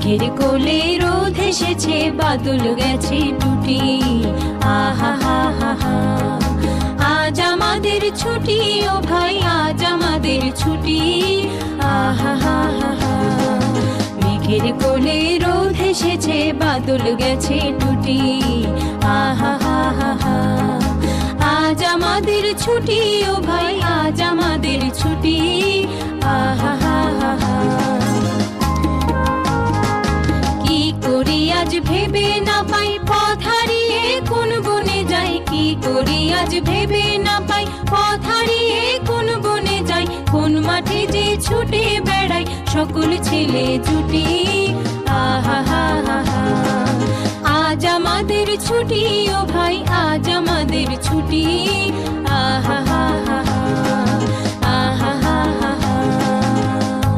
মেঘের কোলে রোদ এসেছে, বাদল গেছে টুটি। আহা হা হা হা, আজ আমাদের ছুটি ও ভাই, আজ আমাদের ছুটি। আহা হা হা হা, মেঘের কোলে রোদ এসেছে, বাদল গেছে টুটি। আহা হা হা হা, আজ আমাদের ছুটি ও ভাই, আজ আমাদের ছুটি। আহা হা হা হা, কি করি আজ ভেবে না পাই, পথ হারিয়ে কোন বনে যাই। কি করি আজ ভেবে না পাই, পথ হারিয়ে কোন বনে যাই। কোন মাঠে যে ছুটে বেড়াই সকল ছেলে জুটি। আহা হা হা হা, আজ আমাদের ছুটি ও ভাই, আজ আমাদের ছুটি। আহা হা হা।